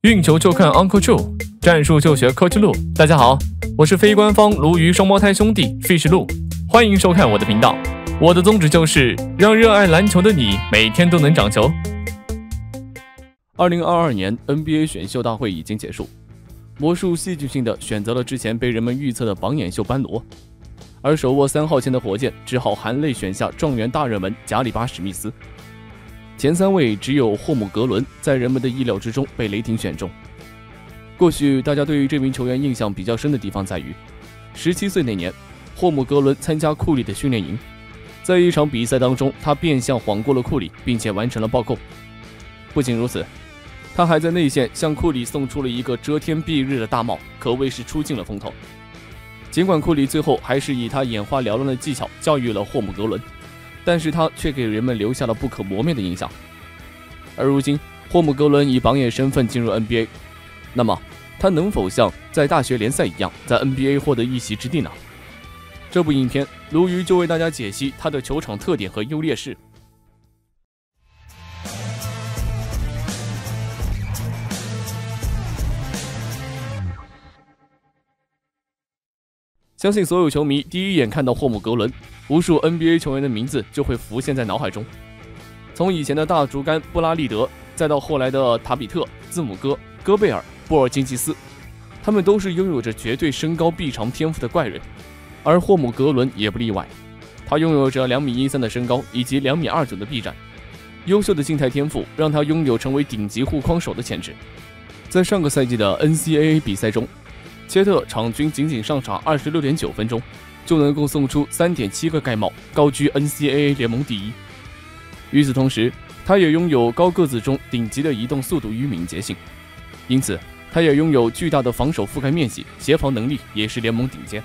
运球就看 Uncle Joe， 战术就学 Coach Lu。大家好，我是非官方鲈鱼双胞胎兄弟 Fish Lu， 欢迎收看我的频道。我的宗旨就是让热爱篮球的你每天都能长球。2022年 NBA 选秀大会已经结束，魔术戏剧性地选择了之前被人们预测的榜眼秀班罗，而手握3号签的火箭只好含泪选下状元大热门贾里巴史密斯。前3位只有霍姆格伦在人们的意料之中被雷霆选中。过去大家对于这名球员印象比较深的地方在于，17岁那年，霍姆格伦参加库里的训练营，在一场比赛当中，他变相晃过了库里，并且完成了暴扣。不仅如此，他还在内线向库里送出了一个遮天蔽日的大帽，可谓是出尽了风头。尽管库里最后还是以他眼花缭乱的技巧教育了霍姆格伦，但是他却给人们留下了不可磨灭的印象。而如今，霍姆格伦以榜眼身份进入 NBA， 那么他能否像在大学联赛一样，在 NBA 获得一席之地呢？这部影片，鲈鱼就为大家解析他的球场特点和优劣势。相信所有球迷第一眼看到霍姆格伦，无数 NBA 球员的名字就会浮现在脑海中。从以前的大竹竿布拉利德，再到后来的塔比特、字母哥、戈贝尔、波尔津吉斯，他们都是拥有着绝对身高臂长天赋的怪人，而霍姆格伦也不例外。他拥有着2.13米的身高以及2.29米的臂展，优秀的静态天赋让他拥有成为顶级护框手的潜质。在上个赛季的 NCAA 比赛中，切特场均仅上场26.9分钟，就能够送出3.7个盖帽，高居 NCAA 联盟第一。与此同时，他也拥有高个子中顶级的移动速度与敏捷性，因此他也拥有巨大的防守覆盖面积，协防能力也是联盟顶尖。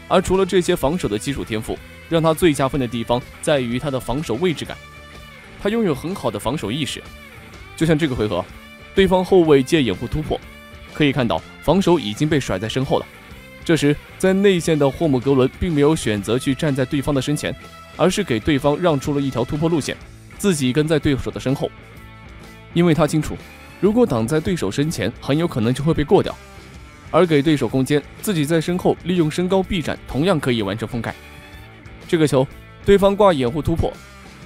而除了这些防守的基础天赋，让他最加分的地方在于他的防守位置感。他拥有很好的防守意识，就像这个回合，对方后卫借掩护突破，可以看到防守已经被甩在身后了。这时，在内线的霍姆格伦并没有选择去站在对方的身前，而是给对方让出了一条突破路线，自己跟在对手的身后。因为他清楚，如果挡在对手身前，很有可能就会被过掉，而给对手空间，自己在身后利用身高臂展同样可以完成封盖。这个球，对方挂掩护突破，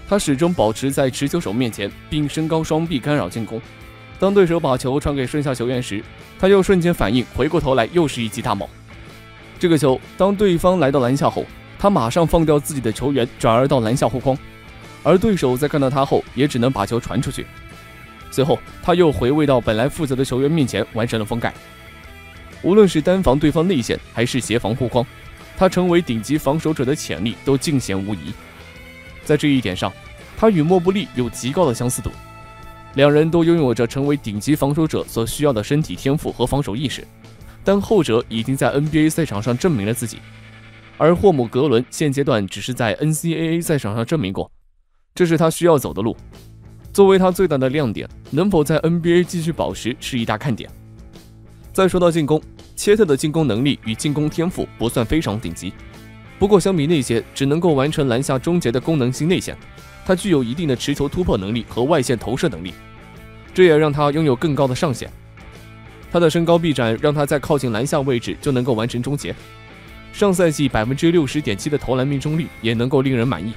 他始终保持在持球手面前，并身高双臂干扰进攻。当对手把球传给顺下球员时，他又瞬间反应，回过头来又是一记大帽。这个球，当对方来到篮下后，他马上放掉自己的球员，转而到篮下护框，而对手在看到他后，也只能把球传出去。随后，他又回位到本来负责的球员面前，完成了封盖。无论是单防对方内线，还是协防护框，他成为顶级防守者的潜力都尽显无疑。在这一点上，他与莫布利有极高的相似度。两人都拥有着成为顶级防守者所需要的身体天赋和防守意识，但后者已经在 NBA 赛场上证明了自己，而霍姆格伦现阶段只是在 NCAA 赛场上证明过，这是他需要走的路。作为他最大的亮点，能否在 NBA 继续保持是一大看点。再说到进攻，切特的进攻能力与进攻天赋不算非常顶级，不过相比那些只能够完成篮下终结的功能性内线，他具有一定的持球突破能力和外线投射能力，这也让他拥有更高的上限。他的身高臂展让他在靠近篮下位置就能够完成终结，上赛季 60.7% 的投篮命中率也能够令人满意。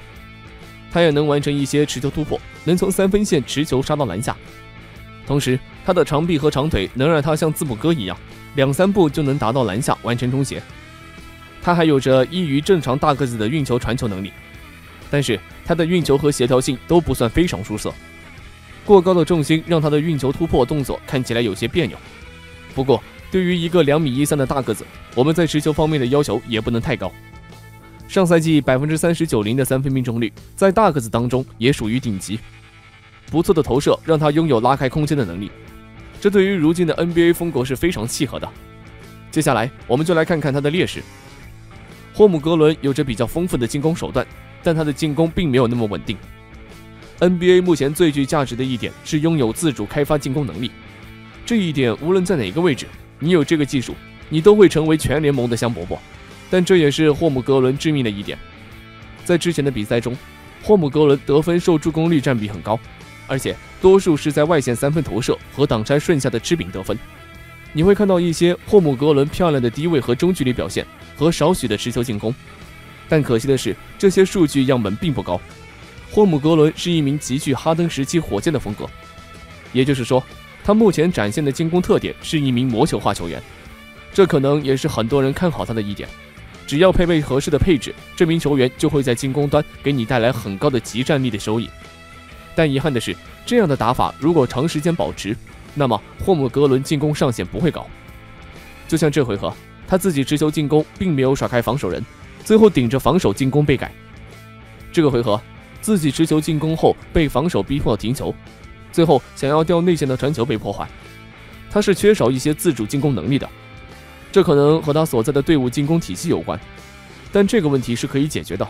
他也能完成一些持球突破，能从3分线持球杀到篮下。同时，他的长臂和长腿能让他像字母哥一样，2-3步就能达到篮下完成终结。他还有着异于正常大个子的运球传球能力，但是他的运球和协调性都不算非常出色。过高的重心让他的运球突破动作看起来有些别扭。不过，对于一个2.13米的大个子，我们在持球方面的要求也不能太高。上赛季 39.0% 的3分命中率，在大个子当中也属于顶级。不错的投射让他拥有拉开空间的能力，这对于如今的 NBA 风格是非常契合的。接下来，我们就来看看他的劣势。霍姆格伦有着比较丰富的进攻手段，但他的进攻并没有那么稳定。NBA 目前最具价值的一点是拥有自主开发进攻能力，这一点无论在哪个位置，你有这个技术，你都会成为全联盟的香饽饽。但这也是霍姆格伦致命的一点。在之前的比赛中，霍姆格伦得分受助攻率占比很高，而且多数是在外线三分投射和挡拆顺下的吃饼得分。你会看到一些霍姆格伦漂亮的低位和中距离表现和少许的持球进攻，但可惜的是，这些数据样本并不高。霍姆格伦是一名极具哈登时期火箭的风格，也就是说，他目前展现的进攻特点是一名魔球化球员，这可能也是很多人看好他的一点。只要配备合适的配置，这名球员就会在进攻端给你带来很高的即战力的收益。但遗憾的是，这样的打法如果长时间保持，那么霍姆格伦进攻上限不会高。就像这回合，他自己持球进攻并没有甩开防守人，最后顶着防守进攻被改。这个回合自己持球进攻后被防守逼迫停球，最后想要吊内线的传球被破坏。他是缺少一些自主进攻能力的，这可能和他所在的队伍进攻体系有关，但这个问题是可以解决的。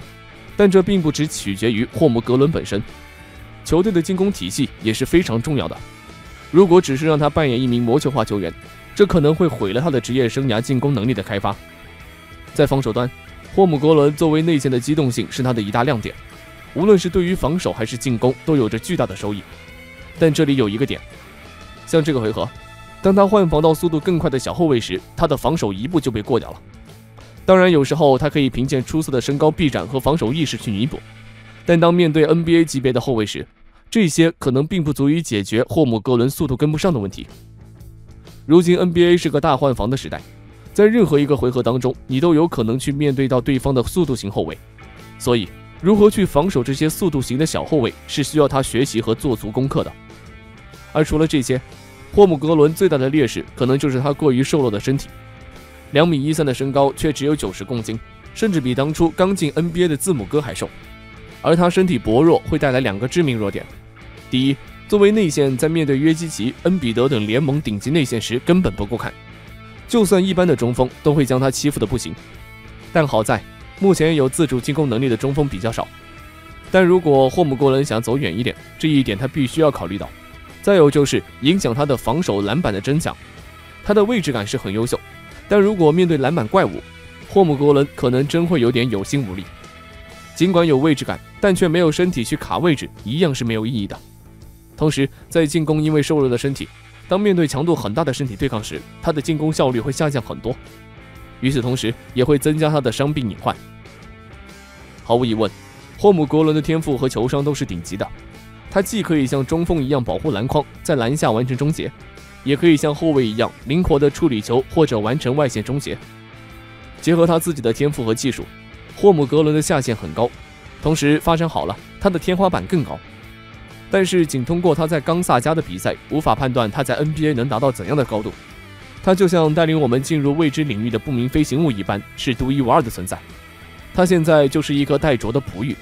但这并不只取决于霍姆格伦本身，球队的进攻体系也是非常重要的。如果只是让他扮演一名魔球化球员，这可能会毁了他的职业生涯进攻能力的开发。在防守端，霍姆格伦作为内线的机动性是他的一大亮点，无论是对于防守还是进攻都有着巨大的收益。但这里有一个点，像这个回合，当他换防到速度更快的小后卫时，他的防守一步就被过掉了。当然有时候他可以凭借出色的身高臂展和防守意识去弥补，但当面对 NBA 级别的后卫时，这些可能并不足以解决霍姆格伦速度跟不上的问题。如今 NBA 是个大换防的时代，在任何一个回合当中，你都有可能去面对到对方的速度型后卫，所以如何去防守这些速度型的小后卫是需要他学习和做足功课的。而除了这些，霍姆格伦最大的劣势可能就是他过于瘦弱的身体，2.13米的身高却只有90公斤，甚至比当初刚进 NBA 的字母哥还瘦。而他身体薄弱会带来2个致命弱点。第一，作为内线，在面对约基奇、恩比德等联盟顶级内线时根本不够看，就算一般的中锋都会将他欺负得不行。但好在目前有自主进攻能力的中锋比较少，但如果霍姆格伦想走远一点，这一点他必须要考虑到。再有就是影响他的防守篮板的争抢，他的位置感是很优秀，但如果面对篮板怪物，霍姆格伦可能真会有点有心无力。尽管有位置感，但却没有身体去卡位置，一样是没有意义的。同时在进攻，因为瘦弱的身体，当面对强度很大的身体对抗时，他的进攻效率会下降很多，与此同时也会增加他的伤病隐患。毫无疑问，霍姆格伦的天赋和球商都是顶级的，他既可以像中锋一样保护篮筐，在篮下完成终结，也可以像后卫一样灵活地处理球或者完成外线终结。结合他自己的天赋和技术，霍姆格伦的下限很高，同时发展好了，他的天花板更高。但是仅通过他在冈萨加的比赛，无法判断他在 NBA 能达到怎样的高度。他就像带领我们进入未知领域的不明飞行物一般，是独一无二的存在。他现在就是一颗待啄的璞玉，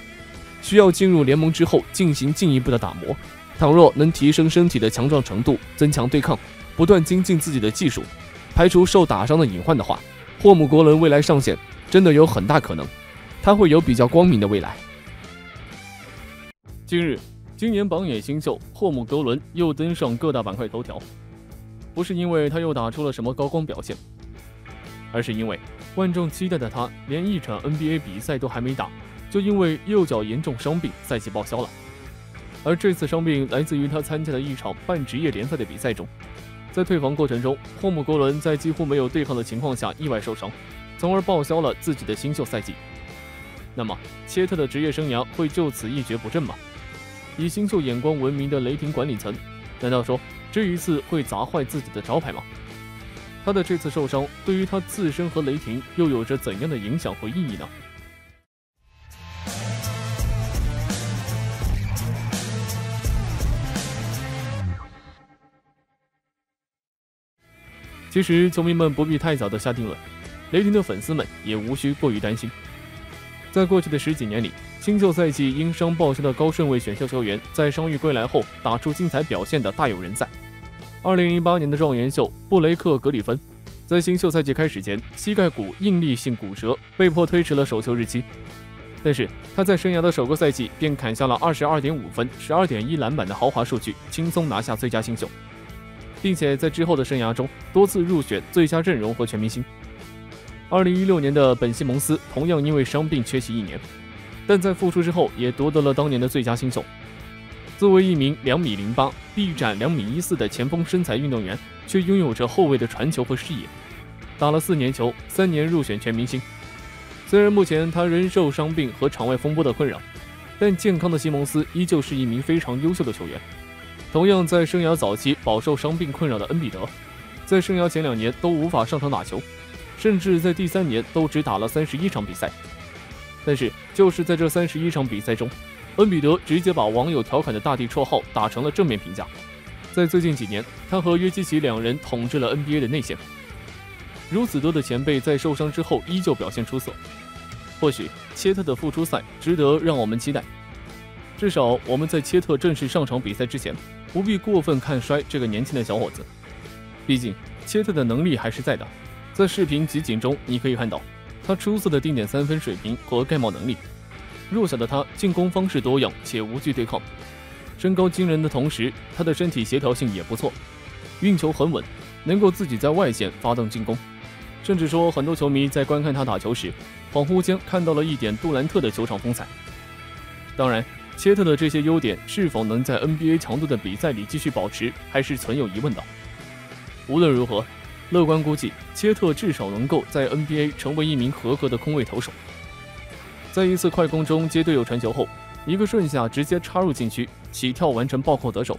需要进入联盟之后进行进一步的打磨。倘若能提升身体的强壮程度，增强对抗，不断精进自己的技术，排除受打伤的隐患的话，霍姆格伦未来上限真的有很大可能，他会有比较光明的未来。近日，今年榜眼新秀霍姆格伦又登上各大板块头条，不是因为他又打出了什么高光表现，而是因为万众期待的他连一场 NBA 比赛都还没打，就因为右脚严重伤病赛季报销了。而这次伤病来自于他参加的一场半职业联赛的比赛中，在退防过程中，霍姆格伦在几乎没有对抗的情况下意外受伤，从而报销了自己的新秀赛季。那么切特的职业生涯会就此一蹶不振吗？以新秀眼光闻名的雷霆管理层，难道说这一次会砸坏自己的招牌吗？他的这次受伤对于他自身和雷霆又有着怎样的影响和意义呢？其实球迷们不必太早的下定论，雷霆的粉丝们也无需过于担心。在过去的10几年里，新秀赛季因伤报销的高顺位选秀球员在伤愈归来后打出精彩表现的大有人在。2008年的状元秀布雷克·格里芬，在新秀赛季开始前膝盖骨应力性骨折，被迫推迟了首秀日期。但是他在生涯的首个赛季便砍下了22.5分、12.1篮板的豪华数据，轻松拿下最佳新秀，并且在之后的生涯中多次入选最佳阵容和全明星。2016年的本西蒙斯同样因为伤病缺席1年，但在复出之后也夺得了当年的最佳新秀。作为一名2.08米、臂展2.14米的前锋身材运动员，却拥有着后卫的传球和视野，打了4年球，3年入选全明星。虽然目前他仍受伤病和场外风波的困扰，但健康的西蒙斯依旧是一名非常优秀的球员。同样在生涯早期饱受伤病困扰的恩比德，在生涯前2年都无法上场打球，甚至在第3年都只打了31场比赛。但是就是在这31场比赛中，恩比德直接把网友调侃的大帝绰号打成了正面评价。在最近几年，他和约基奇2人统治了 NBA 的内线。如此多的前辈在受伤之后依旧表现出色，或许切特的复出赛值得让我们期待。至少我们在切特正式上场比赛之前，不必过分看衰这个年轻的小伙子。毕竟切特的能力还是在的，在视频集锦中你可以看到他出色的定点3分水平和盖帽能力。弱小的他进攻方式多样且无惧对抗，身高惊人的同时，他的身体协调性也不错，运球很稳，能够自己在外线发动进攻。甚至说很多球迷在观看他打球时，恍惚间看到了一点杜兰特的球场风采。当然，切特的这些优点是否能在 NBA 强度的比赛里继续保持，还是存有疑问的。无论如何，乐观估计，切特至少能够在 NBA 成为一名合格的空位投手。在一次快攻中接队友传球后，一个顺下直接插入禁区，起跳完成暴扣得手。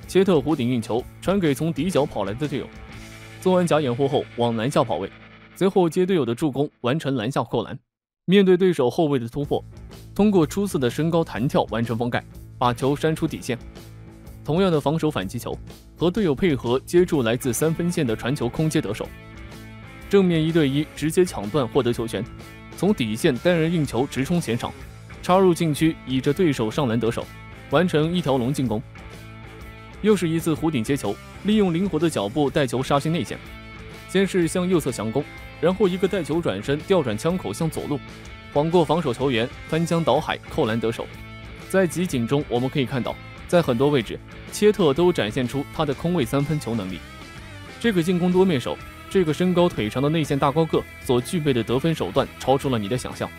切特弧顶运球传给从底角跑来的队友，做完假掩护后往篮下跑位，随后接队友的助攻完成篮下扣篮。面对对手后卫的突破，通过出色的身高弹跳完成封盖，把球扇出底线。同样的防守反击球，和队友配合接住来自3分线的传球空接得手。正面1对1直接抢断获得球权，从底线单人运球直冲前场，插入禁区倚着对手上篮得手，完成一条龙进攻。又是一次弧顶接球，利用灵活的脚步带球杀进内线，先是向右侧强攻，然后一个带球转身调转枪口向左路，晃过防守球员，翻江倒海扣篮得手。在集锦中我们可以看到，在很多位置切特都展现出他的空位3分球能力。这个进攻多面手，这个身高腿长的内线大高个所具备的得分手段超出了你的想象。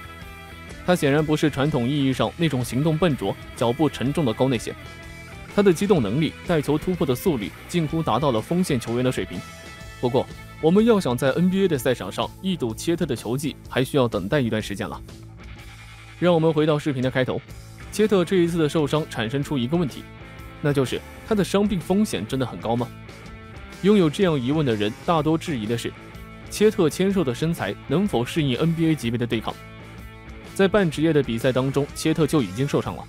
他显然不是传统意义上那种行动笨拙、脚步沉重的高内线，他的机动能力、带球突破的速率近乎达到了锋线球员的水平。不过，我们要想在 NBA 的赛场上一睹切特的球技，还需要等待一段时间了。让我们回到视频的开头，切特这一次的受伤产生出一个问题，那就是他的伤病风险真的很高吗？拥有这样疑问的人大多质疑的是，切特纤瘦的身材能否适应 NBA 级别的对抗？在半职业的比赛当中，切特就已经受伤了，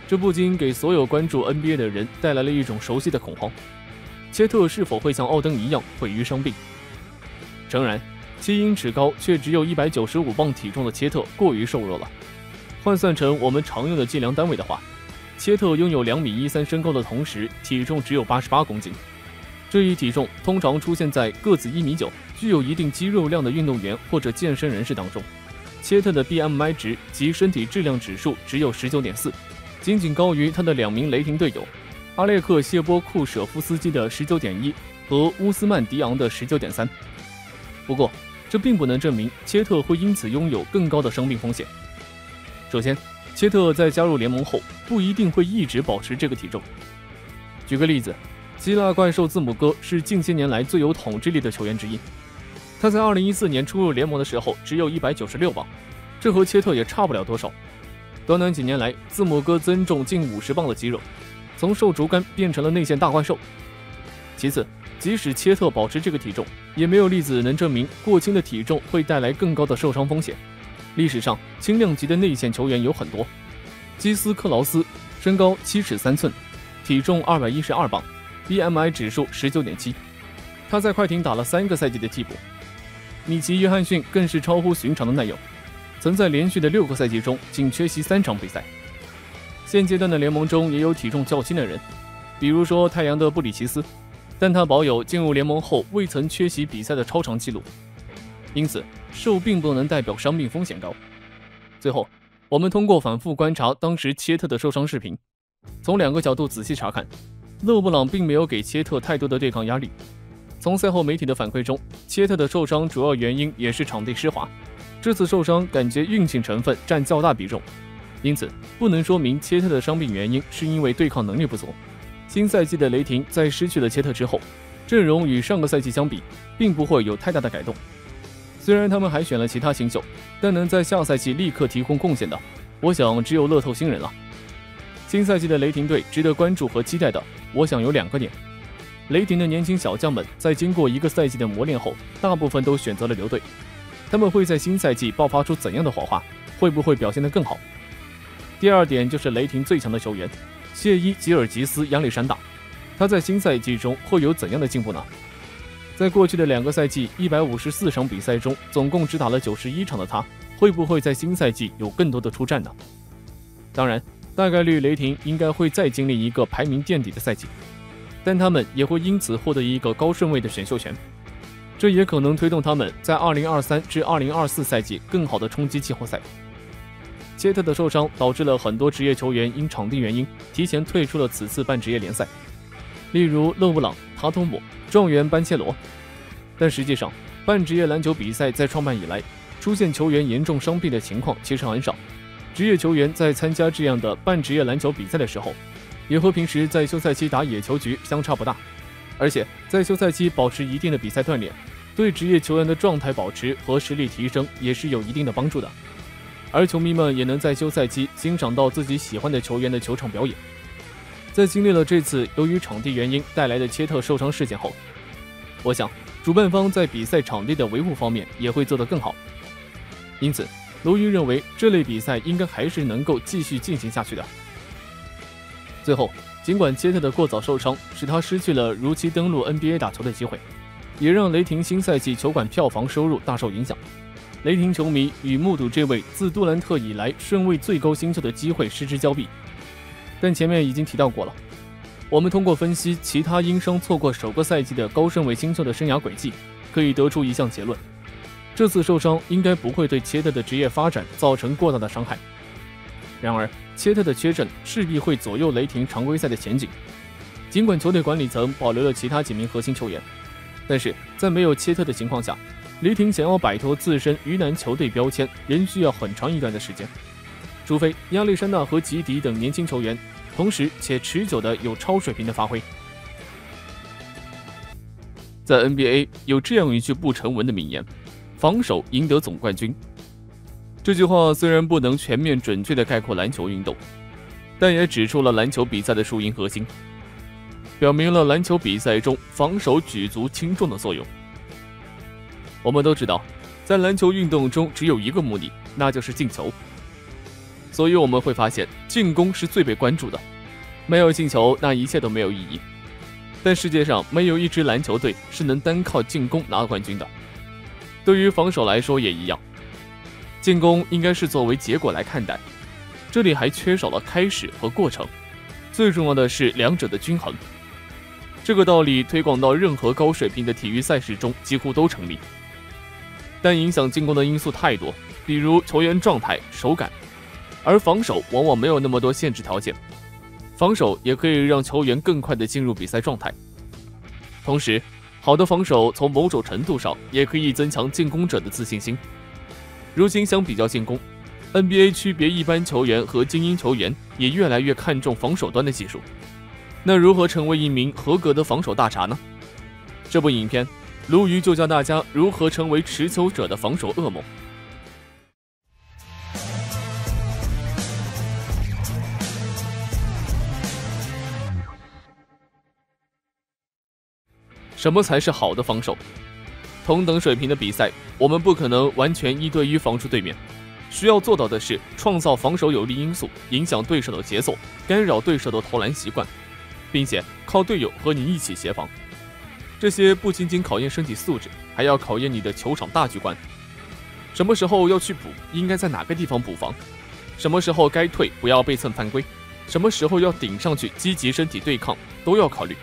这不禁给所有关注 NBA 的人带来了一种熟悉的恐慌。切特是否会像奥登一样毁于伤病？诚然，7英尺高却只有195磅体重的切特过于瘦弱了。换算成我们常用的计量单位的话，切特拥有2.13米身高的同时，体重只有88公斤。这一体重通常出现在个子1.9米、具有一定肌肉量的运动员或者健身人士当中。切特的 BMI 值及身体质量指数只有 19.4， 仅仅高于他的2名雷霆队友阿列克谢波库舍夫斯基的 19.1 和乌斯曼迪昂的 19.3。 不过这并不能证明切特会因此拥有更高的伤病风险。首先，切特在加入联盟后不一定会一直保持这个体重。举个例子，希腊怪兽字母哥是近些年来最有统治力的球员之一，他在2014年初入联盟的时候只有196磅，这和切特也差不了多少。短短几年来，字母哥增重近50磅的肌肉，从瘦竹竿变成了内线大怪兽。其次，即使切特保持这个体重，也没有例子能证明过轻的体重会带来更高的受伤风险。历史上轻量级的内线球员有很多，基斯克劳斯身高7尺3寸，体重212磅， BMI 指数 19.7， 他在快艇打了3个赛季的替补。米奇约翰逊更是超乎寻常的耐用，曾在连续的6个赛季中仅缺席3场比赛。现阶段的联盟中也有体重较轻的人，比如说太阳的布里奇斯，但他保有进入联盟后未曾缺席比赛的超长记录。因此瘦并不能代表伤病风险高。最后，我们通过反复观察当时切特的受伤视频，从2个角度仔细查看，勒布朗并没有给切特太多的对抗压力。从赛后媒体的反馈中，切特的受伤主要原因也是场地湿滑，这次受伤感觉运气成分占较大比重。因此不能说明切特的伤病原因是因为对抗能力不足。新赛季的雷霆在失去了切特之后，阵容与上个赛季相比，并不会有太大的改动。虽然他们还选了其他新秀，但能在下赛季立刻提供贡献的，我想只有乐透新人了。新赛季的雷霆队值得关注和期待的，我想有2个点。雷霆的年轻小将们在经过1个赛季的磨练后，大部分都选择了留队。他们会在新赛季爆发出怎样的火花？会不会表现得更好？第2点就是雷霆最强的球员谢伊·吉尔吉斯·亚历山大，他在新赛季中会有怎样的进步呢？在过去的2个赛季154场比赛中，总共只打了91场的他，会不会在新赛季有更多的出战呢？当然，大概率雷霆应该会再经历一个排名垫底的赛季，但他们也会因此获得一个高顺位的选秀权，这也可能推动他们在2023至2024赛季更好的冲击季后赛。切特的受伤导致了很多职业球员因场地原因提前退出了此次半职业联赛，例如勒布朗、塔图姆、状元班切罗。但实际上，半职业篮球比赛在创办以来，出现球员严重伤病的情况其实很少。职业球员在参加这样的半职业篮球比赛的时候，也和平时在休赛期打野球局相差不大，而且在休赛期保持一定的比赛锻炼，对职业球员的状态保持和实力提升也是有一定的帮助的。而球迷们也能在休赛期欣赏到自己喜欢的球员的球场表演。在经历了这次由于场地原因带来的切特受伤事件后，我想主办方在比赛场地的维护方面也会做得更好。因此，鲈鱼认为这类比赛应该还是能够继续进行下去的。最后，尽管切特的过早受伤使他失去了如期登陆 NBA 打球的机会，也让雷霆新赛季球馆票房收入大受影响。雷霆球迷与目睹这位自杜兰特以来顺位最高新秀的机会失之交臂。但前面已经提到过了，我们通过分析其他因伤错过首个赛季的高顺位新秀的生涯轨迹，可以得出一项结论：这次受伤应该不会对切特的职业发展造成过大的伤害。然而，切特的缺阵势必会左右雷霆常规赛的前景。尽管球队管理层保留了其他几名核心球员，但是在没有切特的情况下，雷霆想要摆脱自身鱼腩球队标签，仍需要很长一段的时间。除非亚历山大和吉迪等年轻球员同时且持久的有超水平的发挥。在 NBA 有这样一句不成文的名言：防守赢得总冠军。这句话虽然不能全面准确地概括篮球运动，但也指出了篮球比赛的输赢核心，表明了篮球比赛中防守举足轻重的作用。我们都知道，在篮球运动中只有一个目的，那就是进球。所以我们会发现，进攻是最被关注的，没有进球，那一切都没有意义。但世界上没有一支篮球队是能单靠进攻拿冠军的。对于防守来说也一样，进攻应该是作为结果来看待，这里还缺少了开始和过程，最重要的是两者的均衡。这个道理推广到任何高水平的体育赛事中几乎都成立。但影响进攻的因素太多，比如球员状态、手感，而防守往往没有那么多限制条件。防守也可以让球员更快地进入比赛状态。同时，好的防守从某种程度上也可以增强进攻者的自信心。如今相比较进攻， NBA 区别一般球员和精英球员也越来越看重防守端的技术。那如何成为一名合格的防守大闸呢？这部影片鲈鱼就教大家如何成为持球者的防守噩梦。什么才是好的防守？同等水平的比赛，我们不可能完全1对1防住对面，需要做到的是创造防守有利因素，影响对手的节奏，干扰对手的投篮习惯，并且靠队友和你一起协防。这些不仅仅考验身体素质，还要考验你的球场大局观。什么时候要去补，应该在哪个地方补防？什么时候该退，不要被蹭犯规？什么时候要顶上去积极身体对抗，都要考虑。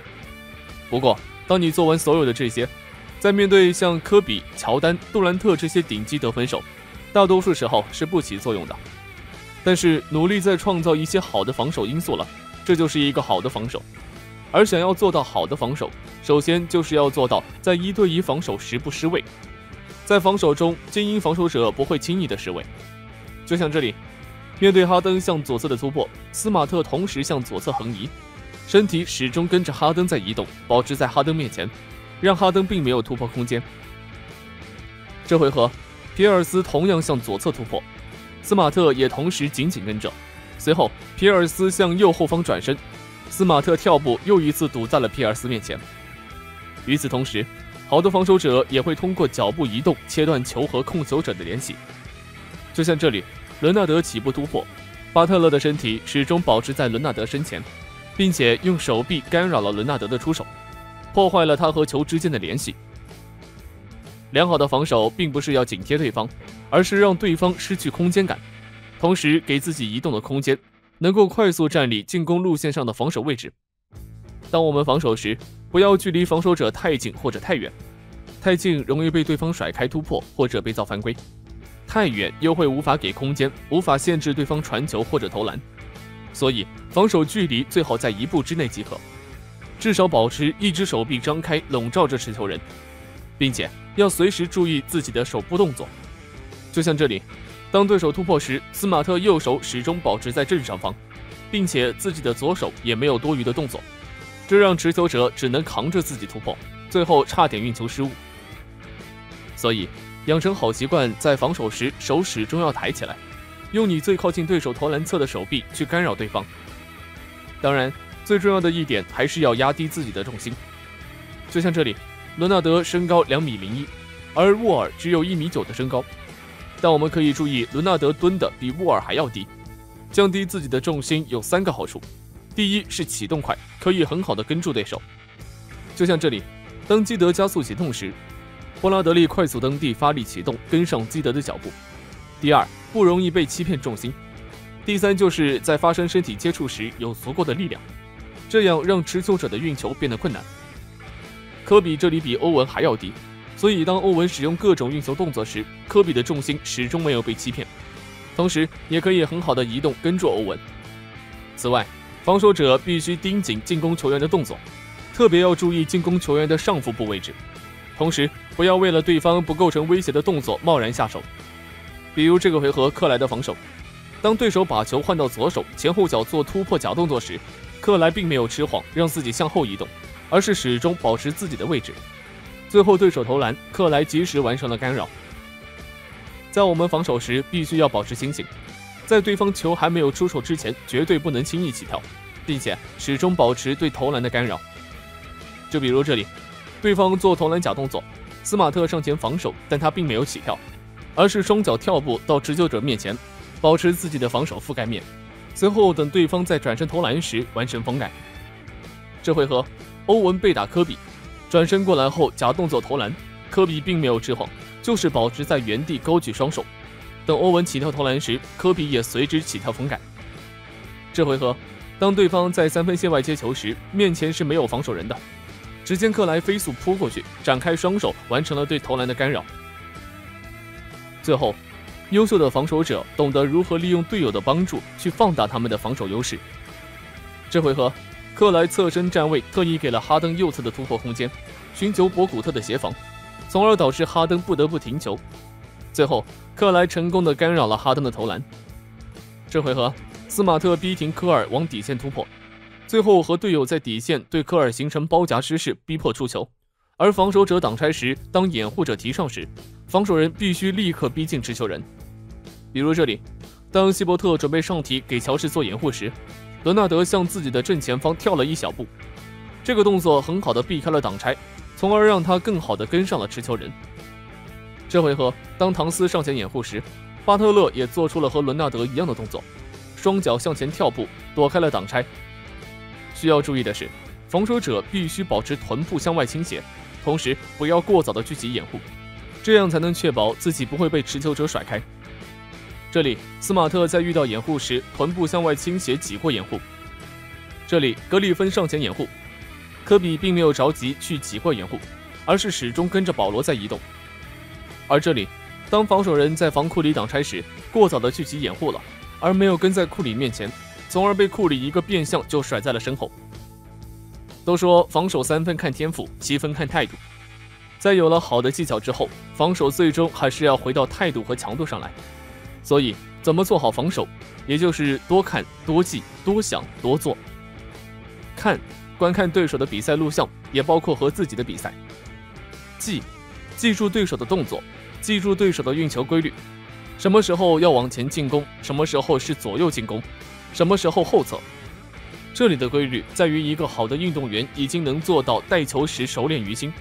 不过，当你做完所有的这些，在面对像科比、乔丹、杜兰特这些顶级得分手，大多数时候是不起作用的。但是努力在创造一些好的防守因素了，这就是一个好的防守。而想要做到好的防守，首先就是要做到在1对1防守时不失位。在防守中，精英防守者不会轻易的失位。就像这里，面对哈登向左侧的突破，斯马特同时向左侧横移，身体始终跟着哈登在移动，保持在哈登面前，让哈登并没有突破空间。这回合，皮尔斯同样向左侧突破，斯马特也同时紧紧跟着。随后，皮尔斯向右后方转身，斯马特跳步又一次堵在了皮尔斯面前。与此同时，好的防守者也会通过脚步移动切断球和控球者的联系。就像这里，伦纳德起步突破，巴特勒的身体始终保持在伦纳德身前，并且用手臂干扰了伦纳德的出手，破坏了他和球之间的联系。良好的防守并不是要紧贴对方，而是让对方失去空间感，同时给自己移动的空间，能够快速站立进攻路线上的防守位置。当我们防守时，不要距离防守者太近或者太远，太近容易被对方甩开突破或者被造犯规，太远又会无法给空间，无法限制对方传球或者投篮。所以防守距离最好在1步之内即可，至少保持一只手臂张开笼罩着持球人，并且要随时注意自己的手部动作。就像这里，当对手突破时，斯马特右手始终保持在正上方，并且自己的左手也没有多余的动作，这让持球者只能扛着自己突破，最后差点运球失误。所以养成好习惯，在防守时手始终要抬起来，用你最靠近对手投篮侧的手臂去干扰对方。当然，最重要的一点还是要压低自己的重心。就像这里，伦纳德身高2.01米，而沃尔只有1.9米的身高，但我们可以注意伦纳德蹲的比沃尔还要低。降低自己的重心有3个好处，第一是启动快，可以很好的跟住对手。就像这里，当基德加速启动时，波拉德利快速蹬地发力启动，跟上基德的脚步。第二，不容易被欺骗重心。第三，就是在发生身体接触时有足够的力量，这样让持球者的运球变得困难。科比这里比欧文还要低，所以当欧文使用各种运球动作时，科比的重心始终没有被欺骗，同时也可以很好的移动跟住欧文。此外，防守者必须盯紧进攻球员的动作，特别要注意进攻球员的上腹部位置，同时不要为了对方不构成威胁的动作贸然下手。比如这个回合克莱的防守，当对手把球换到左手，前后脚做突破假动作时，克莱并没有迟缓让自己向后移动，而是始终保持自己的位置。最后对手投篮，克莱及时完成了干扰。在我们防守时必须要保持清醒，在对方球还没有出手之前绝对不能轻易起跳，并且始终保持对投篮的干扰。就比如这里，对方做投篮假动作，斯马特上前防守，但他并没有起跳，而是双脚跳步到持球者面前，保持自己的防守覆盖面，随后等对方在转身投篮时完成封盖。这回合欧文被打科比，转身过来后假动作投篮，科比并没有迟缓，就是保持在原地高举双手，等欧文起跳投篮时，科比也随之起跳封盖。这回合当对方在3分线外接球时，面前是没有防守人的，只见克莱飞速扑过去，展开双手完成了对投篮的干扰。最后，优秀的防守者懂得如何利用队友的帮助去放大他们的防守优势。这回合克莱侧身站位，特意给了哈登右侧的突破空间，寻求博古特的协防，从而导致哈登不得不停球。最后克莱成功的干扰了哈登的投篮。这回合斯马特逼停科尔往底线突破，最后和队友在底线对科尔形成包夹之势，逼迫出球。而防守者挡拆时，当掩护者提上时，防守人必须立刻逼近持球人。比如这里，当希伯特准备上提给乔治做掩护时，伦纳德向自己的正前方跳了一小步，这个动作很好的避开了挡拆，从而让他更好的跟上了持球人。这回合当唐斯上前掩护时，巴特勒也做出了和伦纳德一样的动作，双脚向前跳步躲开了挡拆。需要注意的是，防守者必须保持臀部向外倾斜，同时不要过早的聚集掩护，这样才能确保自己不会被持球者甩开。这里斯马特在遇到掩护时，臀部向外倾斜挤过掩护。这里格里芬上前掩护，科比并没有着急去挤过掩护，而是始终跟着保罗在移动。而这里当防守人在防库里挡拆时，过早的聚集掩护了，而没有跟在库里面前，从而被库里一个变向就甩在了身后。都说防守3分看天赋，7分看态度，在有了好的技巧之后，防守最终还是要回到态度和强度上来。所以，怎么做好防守，也就是多看、多记、多想、多做。观看对手的比赛录像，也包括和自己的比赛。记住对手的动作，记住对手的运球规律，什么时候要往前进攻，什么时候是左右进攻，什么时候后撤。这里的规律在于一个好的运动员已经能做到带球时熟练于心。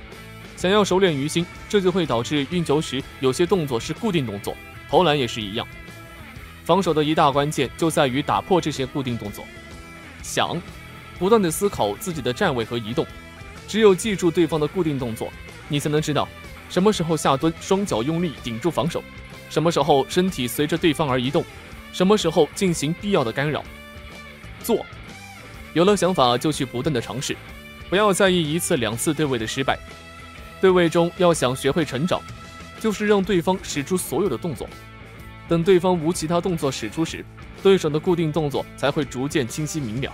想要熟练于心，这就会导致运球时有些动作是固定动作，投篮也是一样。防守的一大关键就在于打破这些固定动作。不断地思考自己的站位和移动，只有记住对方的固定动作，你才能知道什么时候下蹲，双脚用力顶住防守，什么时候身体随着对方而移动，什么时候进行必要的干扰。有了想法就去不断的尝试，不要在意一次两次对位的失败。对位中要想学会成长，就是让对方使出所有的动作，等对方无其他动作使出时，对手的固定动作才会逐渐清晰明了，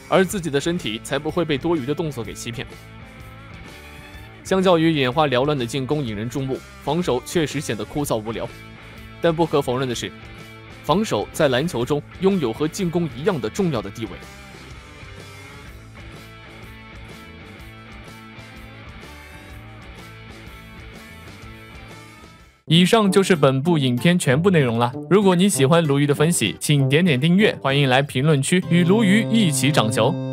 而自己的身体才不会被多余的动作给欺骗。相较于眼花缭乱的进攻引人注目，防守确实显得枯燥无聊。但不可否认的是，防守在篮球中拥有和进攻一样的重要的地位。以上就是本部影片全部内容了。如果你喜欢鲈鱼的分析，请点点订阅，欢迎来评论区与鲈鱼一起涨球。